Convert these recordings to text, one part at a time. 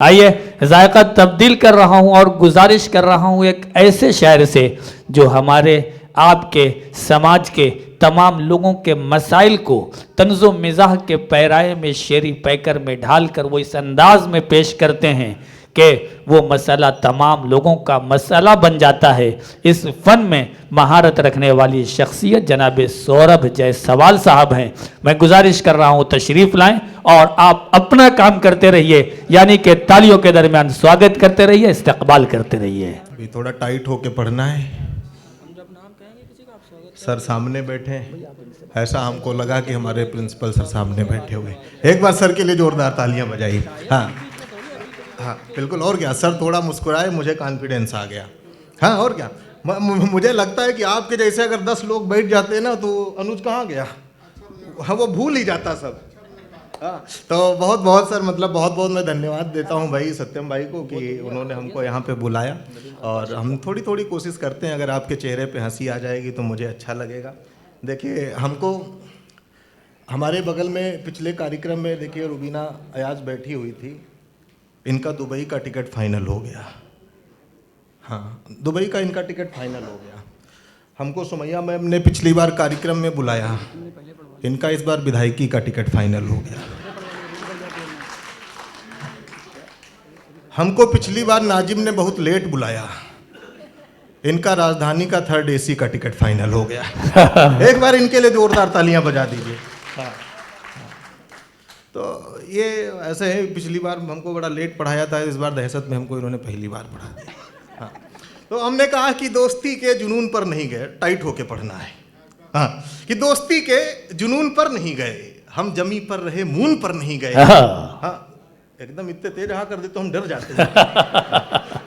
आइए जायका तब्दील कर रहा हूं और गुजारिश कर रहा हूं एक ऐसे शायर से जो हमारे आपके समाज के तमाम लोगों के मसाइल को तंज़ो मिज़ाह के पैराए में शेरी पैकर में ढालकर वो इस अंदाज में पेश करते हैं कि वो मसला तमाम लोगों का मसला बन जाता है। इस फ़न में महारत रखने वाली शख्सियत जनाब सौरभ जायसवाल साहब हैं। मैं गुजारिश कर रहा हूं तशरीफ़ लाएं और आप अपना काम करते रहिए, यानी कि तालियों के दरमियान स्वागत करते रहिए, इस्तकबाल करते रहिए। अभी थोड़ा टाइट होके पढ़ना है। सर सामने बैठे हैं, ऐसा हमको लगा कि हमारे प्रिंसिपल सर सामने बैठे हुए। एक बार सर के लिए जोरदार तालियां बजाइए। हाँ हाँ बिल्कुल। और क्या, सर थोड़ा मुस्कुराए, मुझे कॉन्फिडेंस आ गया। हाँ और क्या, मुझे लगता है कि आपके जैसे अगर 10 लोग बैठ जाते हैं ना तो अनुज कहाँ गया, हाँ वो भूल ही जाता सब। हाँ तो बहुत बहुत सर, मतलब बहुत बहुत मैं धन्यवाद देता हूँ भाई सत्यम भाई को कि उन्होंने हमको यहाँ पे बुलाया। और हम थोड़ी थोड़ी कोशिश करते हैं, अगर आपके चेहरे पे हंसी आ जाएगी तो मुझे अच्छा लगेगा। देखिए हमको हमारे बगल में पिछले कार्यक्रम में देखिए रुबीना अयाज बैठी हुई थी, इनका दुबई का टिकट फाइनल हो गया। हाँ दुबई का इनका टिकट फाइनल हो गया। हमको सुमैया मैम ने पिछली बार कार्यक्रम में बुलाया, इनका इस बार विधायकी का टिकट फाइनल हो गया। हमको पिछली बार नाजिम ने बहुत लेट बुलाया, इनका राजधानी का 3rd AC का टिकट फाइनल हो गया। एक बार इनके लिए जोरदार तालियां बजा दीजिए। हाँ। तो ये ऐसे है, पिछली बार हमको बड़ा लेट पढ़ाया था, इस बार दहशत में हमको इन्होंने पहली बार पढ़ा दिया। हाँ तो हमने कहा कि दोस्ती के जुनून पर नहीं गए, टाइट होके पढ़ना है। हाँ कि दोस्ती के जुनून पर नहीं गए, हम जमी पर रहे मून पर नहीं गए। हाँ एकदम इतने तेज रहा कर दे तो हम डर जाते हैं।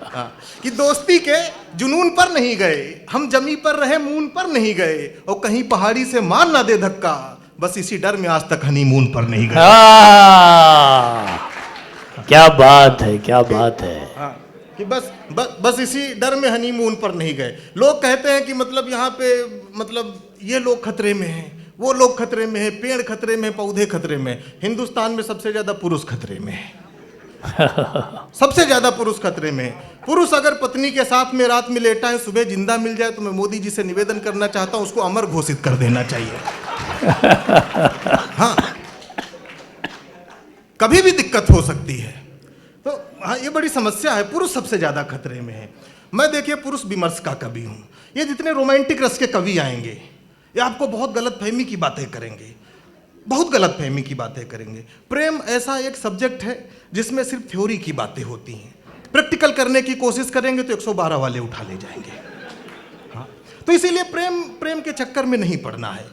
हाँ कि दोस्ती के जुनून पर नहीं गए, हम जमी पर रहे मून पर नहीं गए, और कहीं पहाड़ी से मार ना दे धक्का, बस इसी डर में आज तक हनीमून पर नहीं गए। क्या बात है, क्या बात है। हाँ कि बस इसी डर में हनीमून पर नहीं गए। लोग कहते हैं कि मतलब यहाँ पे मतलब ये लोग खतरे में हैं, वो लोग खतरे में हैं, पेड़ खतरे में, पौधे खतरे में। हिंदुस्तान में सबसे ज्यादा पुरुष खतरे में है। सबसे ज्यादा पुरुष खतरे में है। पुरुष अगर पत्नी के साथ में रात में लेटा है, सुबह जिंदा मिल जाए तो मैं मोदी जी से निवेदन करना चाहता हूं उसको अमर घोषित कर देना चाहिए। हाँ कभी भी दिक्कत हो सकती है। तो हाँ ये बड़ी समस्या है, पुरुष सबसे ज्यादा खतरे में है। मैं देखिए पुरुष विमर्श का कवि हूं। ये जितने रोमांटिक रस के कवि आएंगे ये आपको बहुत गलत फहमी की बातें करेंगे, बहुत गलत फहमी की बातें करेंगे। प्रेम ऐसा एक सब्जेक्ट है जिसमें सिर्फ थ्योरी की बातें होती हैं, प्रैक्टिकल करने की कोशिश करेंगे तो 112 वाले उठा ले जाएंगे। हाँ तो इसीलिए प्रेम के चक्कर में नहीं पड़ना है।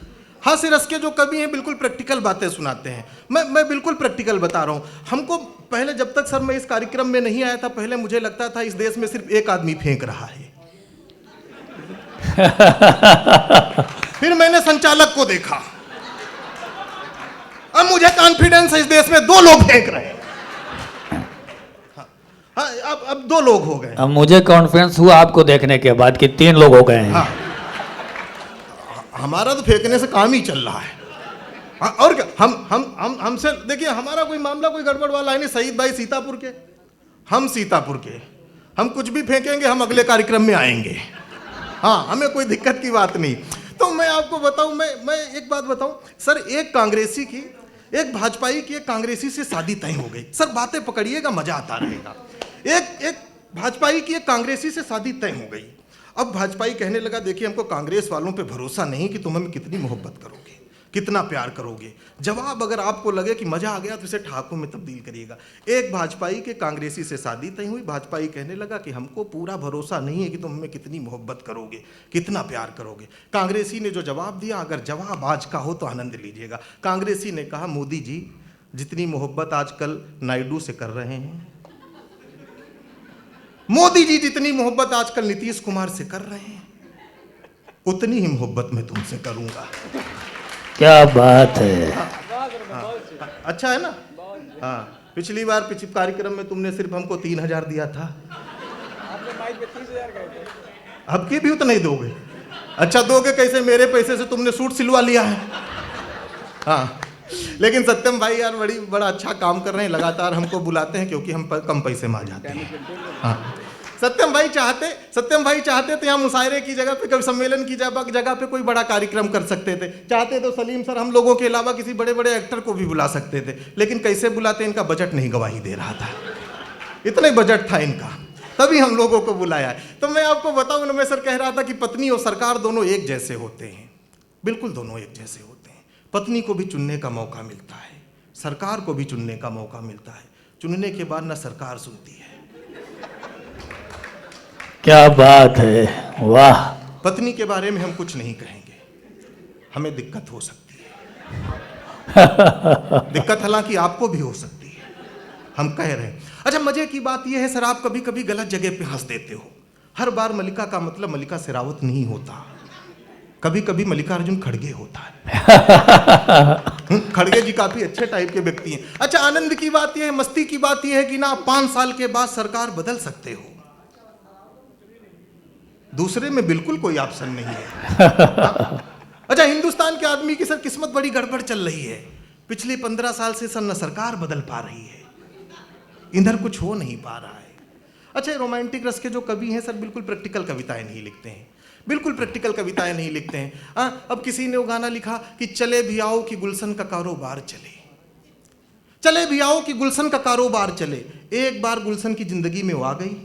हास्य रस के जो कवि हैं बिल्कुल प्रैक्टिकल बातें सुनाते हैं। मैं बिल्कुल प्रैक्टिकल बता रहा हूँ। हमको पहले, जब तक सर मैं इस कार्यक्रम में नहीं आया था, पहले मुझे लगता था इस देश में सिर्फ एक आदमी फेंक रहा है। फिर मैंने संचालक को देखा, अब मुझे कॉन्फिडेंस है इस देश में 2 लोग फेंक रहे हैं। हाँ अब 2 लोग हो गए। अब मुझे कॉन्फिडेंस हुआ आपको देखने के बाद कि 3 लोग हो गए हैं। हाँ हमारा तो फेंकने से काम ही चल रहा है। हाँ और क्या, हमसे देखिए हमारा कोई मामला कोई गड़बड़ वाला है नहीं। शहीद भाई सीतापुर के, हम सीतापुर के, हम कुछ भी फेंकेंगे हम अगले कार्यक्रम में आएंगे। हाँ हमें कोई दिक्कत की बात नहीं। तो मैं आपको बताऊं, मैं एक बात बताऊं सर, एक कांग्रेसी की, एक भाजपाई की एक कांग्रेसी से शादी तय हो गई। सर बातें पकड़िएगा, मजा आता रहेगा। एक भाजपाई की एक कांग्रेसी से शादी तय हो गई। अब भाजपाई कहने लगा देखिए हमको कांग्रेस वालों पे भरोसा नहीं कि तुम हमें कितनी मोहब्बत करोगे, कितना प्यार करोगे। जवाब अगर आपको लगे कि मजा आ गया तो इसे ठाकुर में तब्दील करिएगा। एक भाजपाई के कांग्रेसी से शादी तय हुई। भाजपाई कहने लगा कि हमको पूरा भरोसा नहीं है कि तुम हमें कितनी मोहब्बत करोगे, कितना प्यार करोगे। कांग्रेसी ने जो जवाब दिया, अगर जवाब आज का हो तो आनंद लीजिएगा। कांग्रेसी ने कहा मोदी जी जितनी मोहब्बत आजकल नायडू से कर रहे हैं, मोदी जी जितनी मोहब्बत आजकल नीतीश कुमार से कर रहे हैं, उतनी ही मोहब्बत मैं तुमसे करूंगा। क्या बात है। हाँ, अच्छा है ना। हाँ पिछली बार कार्यक्रम में तुमने सिर्फ हमको 3000 दिया था, अब की भी उतना ही दोगे। अच्छा दोगे कैसे, मेरे पैसे से तुमने सूट सिलवा लिया है। हाँ लेकिन सत्यम भाई यार बड़ा अच्छा काम कर रहे हैं, लगातार हमको बुलाते हैं क्योंकि हम कम पैसे में आ जाते हैं। हाँ, सत्यम भाई चाहते तो यहाँ मुशायरे की जगह पे, कभी सम्मेलन की जगह पे कोई बड़ा कार्यक्रम कर सकते थे। चाहते तो सलीम सर हम लोगों के अलावा किसी बड़े बड़े एक्टर को भी बुला सकते थे, लेकिन कैसे बुलाते, इनका बजट नहीं गवाही दे रहा था, इतना ही बजट था इनका, तभी हम लोगों को बुलाया है। तो मैं आपको बताऊं, उनमें सर कह रहा था कि पत्नी और सरकार दोनों एक जैसे होते हैं, बिल्कुल दोनों एक जैसे होते हैं। पत्नी को भी चुनने का मौका मिलता है, सरकार को भी चुनने का मौका मिलता है, चुनने के बाद ना सरकार सुनती है। क्या बात है, वाह। पत्नी के बारे में हम कुछ नहीं कहेंगे, हमें दिक्कत हो सकती है। दिक्कत हालांकि आपको भी हो सकती है, हम कह रहे हैं। अच्छा, मजे की बात यह है सर, आप कभी कभी गलत जगह पे हंस देते हो। हर बार मलिका का मतलब मलिका शेरावत नहीं होता, कभी कभी मल्लिकार्जुन खड़गे होता है। खड़गे जी काफी अच्छे टाइप के व्यक्ति हैं। अच्छा, आनंद की बात यह है, मस्ती की बात यह है कि ना 5 साल के बाद सरकार बदल सकते हो, दूसरे में बिल्कुल कोई ऑप्शन नहीं है। अच्छा, हिंदुस्तान के आदमी की सर किस्मत बड़ी गड़बड़ चल रही है। पिछले 15 साल से सर न सरकार बदल पा रही है, इधर कुछ हो नहीं पा रहा है। अच्छा, रोमांटिक रस के जो कवि हैं सर बिल्कुल प्रैक्टिकल कविताएं नहीं लिखते हैं, बिल्कुल प्रैक्टिकल कविताएं नहीं लिखते हैं। अब किसी ने वो गाना लिखा कि चले भी आओ कि गुलशन का कारोबार चले, चले भी आओ कि गुलशन का कारोबार चले। एक बार गुलशन की जिंदगी में वो आ गई,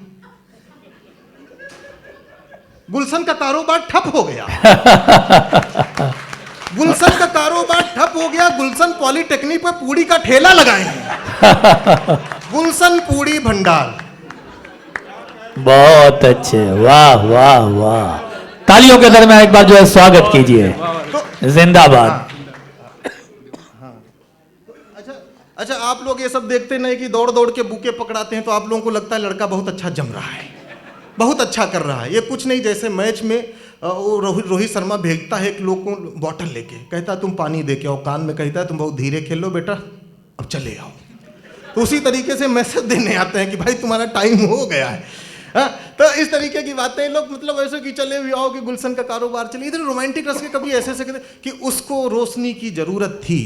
गुलशन का कारोबार ठप हो गया। गुलशन का कारोबार ठप हो गया। गुलशन पॉलिटेक्निक पे पूड़ी का ठेला लगाए हैं, गुलशन पूड़ी भंडार। बहुत अच्छे, वाह वाह वाह। तालियों के दरमियान एक बार जो है स्वागत कीजिए, जिंदाबाद। अच्छा, आप लोग ये सब देखते नहीं कि दौड़ दौड़ के बुके पकड़ाते हैं, तो आप लोगों को लगता है लड़का बहुत अच्छा जम रहा है, बहुत अच्छा कर रहा है। ये कुछ नहीं, जैसे मैच में रोहित शर्मा भेजता है एक लोग को बॉटल लेके, कहता है तुम पानी दे के आओ, कान में कहता है तुम बहुत धीरे खेलो बेटा, अब चले आओ। तो उसी तरीके से मैसेज देने आते हैं कि भाई तुम्हारा टाइम हो गया है। हाँ, तो इस तरीके की बातें लोग, मतलब ऐसे कि चले भी आओ कि गुलशन का कारोबार चले। इधर रोमांटिक रस के कभी ऐसे ऐसे कहते कि उसको रोशनी की जरूरत थी,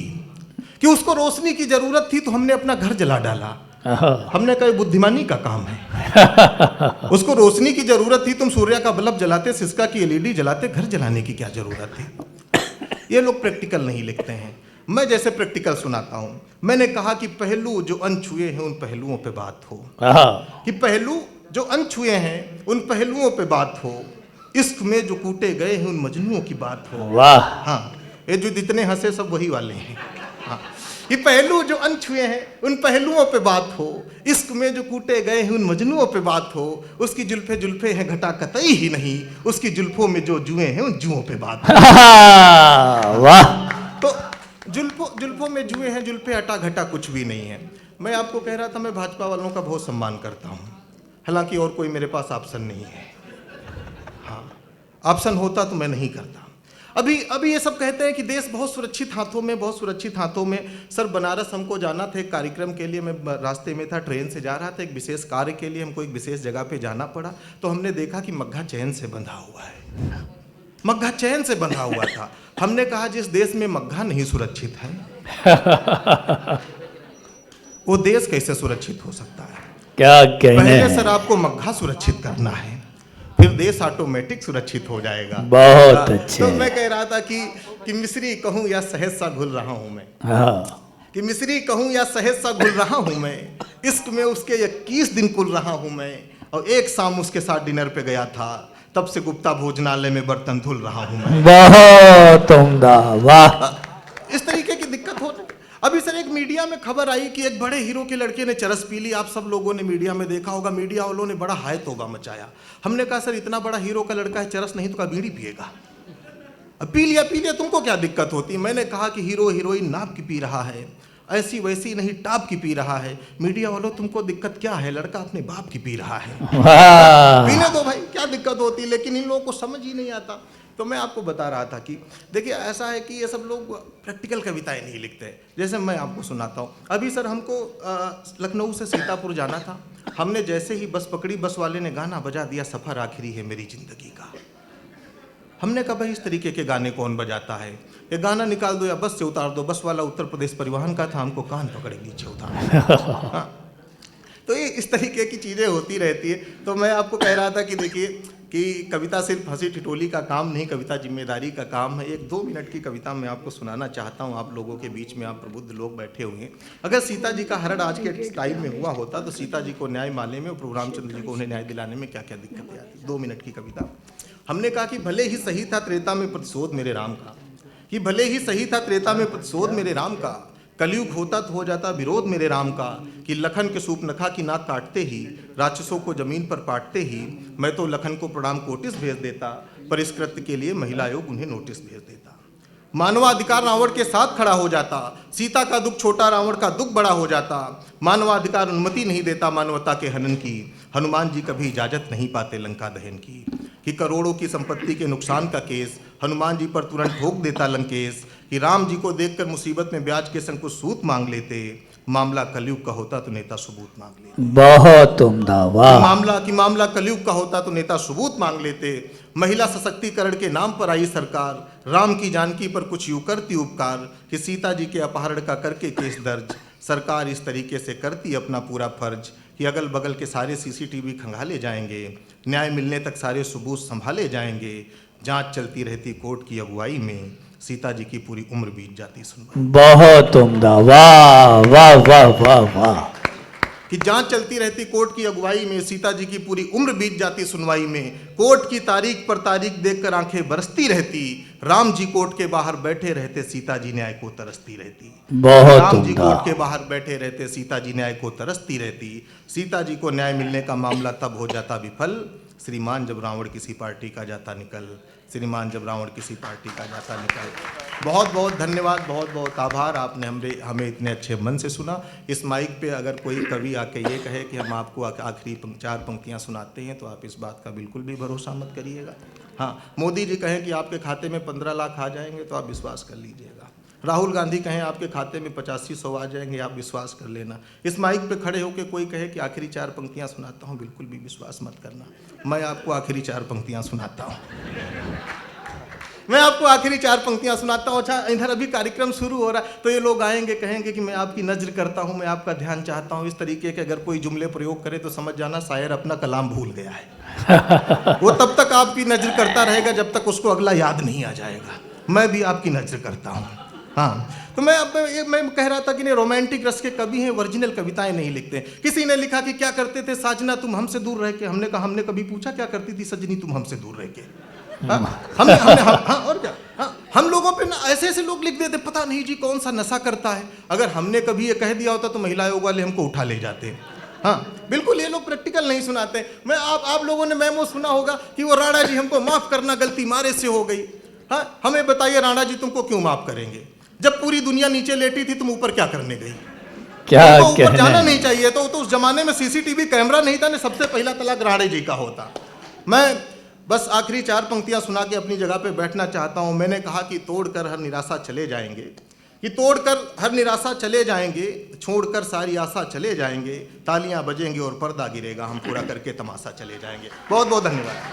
कि उसको रोशनी की जरूरत थी तो हमने अपना घर जला डाला। हमने कहा बुद्धिमानी का काम है। उसको रोशनी की जरूरत थी, तुम सूर्य का बल्ब जलाते, सिस्का की एलईडी जलाते, घर जलाने की क्या जरूरत थी। ये लोग प्रैक्टिकल नहीं लिखते हैं, मैं जैसे प्रैक्टिकल सुनाता हूं। मैंने कहा कि पहलू जो अनछुए हैं उन पहलुओं पे बात हो, कि पहलू जो अनछुए हैं उन पहलुओं पे बात हो, इश्क में जो कूटे गए हैं उन मजनुओं की बात हो। वाह। हाँ, ये जो जितने हंसे सब वही वाले हैं। हाँ, ये पहलू जो अनछुए हैं उन पहलुओं पे बात हो, इश्क में जो कूटे गए हैं उन मजनुओं पे बात हो। उसकी जुल्फे जुल्फे हैं घटा कतई ही नहीं, उसकी जुल्फों में जो जुएं हैं उन जुओं पे बात हो। वाह। तो जुल्फों में जुए हैं, जुल्फे अटा घटा कुछ भी नहीं है। मैं आपको कह रहा था मैं भाजपा वालों का बहुत सम्मान करता हूँ, हालांकि और कोई मेरे पास ऑप्शन नहीं है। हाँ, ऑप्शन होता तो मैं नहीं करता। अभी ये सब कहते हैं कि देश बहुत सुरक्षित हाथों में, बहुत सुरक्षित हाथों में। सर, बनारस हमको जाना था एक कार्यक्रम के लिए, मैं रास्ते में था, ट्रेन से जा रहा था, एक विशेष कार्य के लिए हमको एक विशेष जगह पे जाना पड़ा। तो हमने देखा कि मग्घा चैन से बंधा हुआ है, मग्घा चैन से बंधा हुआ था। हमने कहा जिस देश में मग्घा नहीं सुरक्षित है वो देश कैसे सुरक्षित हो सकता है। क्या कहने पहले सर आपको मग्घा सुरक्षित करना है, फिर देश ऑटोमेटिक सुरक्षित हो जाएगा। बहुत अच्छे। तो मैं कह रहा था कि मिस्री कहूँ या सहज सा घुल रहा हूँ मैं, कि मिस्री कहूँ या सहज सा घुल रहा हूँ मैं, इश्क में उसके 21 दिन कुल रहा हूँ मैं। और एक शाम उसके साथ डिनर पे गया था, तब से गुप्ता भोजनालय में बर्तन धुल रहा हूँ मैं। बहुत उम्दा, वाह। इस तरीके की दिक्कत हो। अभी सर एक मीडिया में खबर आई कि एक बड़े हीरो के लड़के ने चरस पी ली। आप सब लोगों ने मीडिया में देखा होगा, मीडिया वालों ने बड़ा हाय तौबा मचाया। हमने कहा सर इतना बड़ा हीरो का लड़का है, चरस नहीं तो क्या बीड़ी पिएगा। अब पी लिया, तुमको क्या दिक्कत होती। मैंने कहा कि हीरो हीरोइन नाप की पी रहा है, ऐसी वैसी नहीं टाप की पी रहा है। मीडिया वालों तुमको दिक्कत क्या है, लड़का अपने बाप की पी रहा है, पीने दो भाई, क्या दिक्कत होती। लेकिन इन लोगों को समझ ही नहीं आता। तो मैं आपको बता रहा था कि देखिए ऐसा है कि ये सब लोग प्रैक्टिकल कविताएं नहीं लिखते। जैसे मैं आपको सुनाता हूँ। अभी सर हमको लखनऊ से सीतापुर जाना था। हमने जैसे ही बस पकड़ी, बस वाले ने गाना बजा दिया, सफ़र आखिरी है मेरी ज़िंदगी का। हमने कहा भाई इस तरीके के गाने कौन बजाता है, ये गाना निकाल दो या बस से उतार दो। बस वाला उत्तर प्रदेश परिवहन का था, हमको कान पकड़े नीचे उतार। हाँ, तो ये इस तरीके की चीज़ें होती रहती है। तो मैं आपको कह रहा था कि देखिए कि कविता सिर्फ हंसी ठिठोली का काम नहीं, कविता जिम्मेदारी का काम है। एक 2 मिनट की कविता मैं आपको सुनाना चाहता हूँ, आप लोगों के बीच में, आप प्रबुद्ध लोग बैठे हुए हैं। अगर सीता जी का हरण आज के टाइम में हुआ होता तो सीता जी को न्याय मानने में और प्रभु रामचंद्र जी को उन्हें न्याय दिलाने में क्या क्या दिक्कतें आती। 2 मिनट की कविता। हमने कहा कि भले ही सही था त्रेता में प्रतिशोध मेरे राम का, कि भले ही सही था त्रेता में प्रतिशोध मेरे राम का, कलयुग होता तो हो जाता विरोध मेरे राम का, कि लखन के सूपनखा की नाक काटते ही, राक्षसों को जमीन पर पाटते ही, मैं तो लखन को प्रणाम कोटिस भेज देता, पर इस कृत्य के लिए महिला आयोग उन्हें नोटिस भेज देता। मानवाधिकार रावण के साथ खड़ा हो जाता, सीता का दुख छोटा रावण का दुख बड़ा हो जाता। मानवाधिकार अनुमति नहीं देता मानवता के हनन की, हनुमान जी कभी इजाजत नहीं पाते लंका दहन की। कि करोड़ों की संपत्ति के नुकसान का केस हनुमान जी पर तुरंत ठोक देता लंकेश, कि राम जी को देखकर मुसीबत में ब्याज के संग कुछ सूत मांग लेते, मामला कलयुग का होता तो नेता सबूत मांग लेते। बहुत उम्दा, वाह। मामला कलयुग का होता तो नेता सबूत मांग लेते। महिला सशक्तिकरण के नाम पर आई सरकार, राम की जानकी पर कुछ यूं करती उपकार, कि सीता जी के अपहरण का करके केस दर्ज, सरकार इस तरीके से करती अपना पूरा फर्ज, कि अगल बगल के सारे सीसीटीवी खंगाले जाएंगे, न्याय मिलने तक सारे सबूत संभाले जाएंगे, जांच चलती रहती कोर्ट की अगुवाई में, सीता जी की पूरी उम्र बीत जाती सुनवाई। बहुत उम्दा, वाह वाह वाह वाह वाह। कि जांच चलती रहती कोर्ट की अगुवाई में, सीता जी की पूरी उम्र बीत जाती सुनवाई में, कोर्ट की तारीख पर तारीख देखकर आंखें बरसती रहती, राम जी कोर्ट के बाहर बैठे रहते, सीता जी न्याय को तरसती रहती। बहुत राम जी उम्दा। कोर्ट के बाहर बैठे रहते, सीता जी न्याय को तरसती रहती। सीता जी को न्याय मिलने का मामला तब हो जाता विफल, श्रीमान जब रावण किसी पार्टी का जाता निकल, श्रीमान जब रावण किसी पार्टी का जाता निकल। बहुत बहुत धन्यवाद, बहुत बहुत आभार, आपने हमें इतने अच्छे मन से सुना। इस माइक पे अगर कोई कवि आके ये कहे कि हम आपको आखिरी 4 पंक्तियां सुनाते हैं, तो आप इस बात का बिल्कुल भी भरोसा मत करिएगा। हाँ, मोदी जी कहें कि आपके खाते में 15 लाख आ जाएंगे तो आप विश्वास कर लीजिएगा। राहुल गांधी कहें आपके खाते में 85-100 आ जाएंगे, आप विश्वास कर लेना। इस माइक पे खड़े होकर कोई कहे कि आखिरी 4 पंक्तियां सुनाता हूं, बिल्कुल भी विश्वास मत करना। मैं आपको आखिरी 4 पंक्तियां सुनाता हूं, मैं आपको आखिरी 4 पंक्तियां सुनाता हूं। अच्छा, इधर अभी कार्यक्रम शुरू हो रहा है तो ये लोग आएंगे, कहेंगे कि मैं आपकी नजर करता हूं, मैं आपका ध्यान चाहता हूं। इस तरीके के अगर कोई जुमले प्रयोग करे तो समझ जाना शायर अपना कलाम भूल गया है। वो तब तक आपकी नजर करता रहेगा जब तक उसको अगला याद नहीं आ जाएगा। मैं भी आपकी नजर करता हूं। हाँ, तो मैं कह रहा था कि नहीं, रोमांटिक रस के कवि हैं, ओरिजिनल कविताएं नहीं लिखते। किसी ने लिखा कि क्या करते थे साजना तुम हमसे दूर रह के, हमने कहा हमने कभी पूछा क्या करती थी सजनी तुम हमसे दूर रह के। और क्या, हम लोगों पे ना ऐसे ऐसे लोग लिख देते, पता नहीं जी कौन सा नशा करता है। अगर हमने कभी ये कह दिया होता तो महिला आयोग वाले हमको उठा ले जाते। हाँ बिल्कुल, ये लोग प्रैक्टिकल नहीं सुनाते। मैं आप लोगों ने मेमो सुना होगा कि वो राणा जी हमको माफ करना, गलती मारे से हो गई। हाँ, हमें बताइए राणा जी तुमको क्यों माफ करेंगे? जब पूरी दुनिया नीचे लेटी थी तुम ऊपर क्या करने गई? क्या ऊपर जाना नहीं चाहिए तो उस जमाने में सीसीटीवी कैमरा नहीं था ना, सबसे पहला तलाक राणा जी का होता। मैं बस आखिरी 4 पंक्तियां सुना के अपनी जगह पे बैठना चाहता हूं। मैंने कहा कि तोड़कर हर निराशा चले जाएंगे, कि तोड़कर हर निराशा चले जाएंगे, छोड़कर सारी आशा चले जाएंगे, तालियां बजेंगी और पर्दा गिरेगा, हम पूरा करके तमाशा चले जाएंगे। बहुत बहुत धन्यवाद।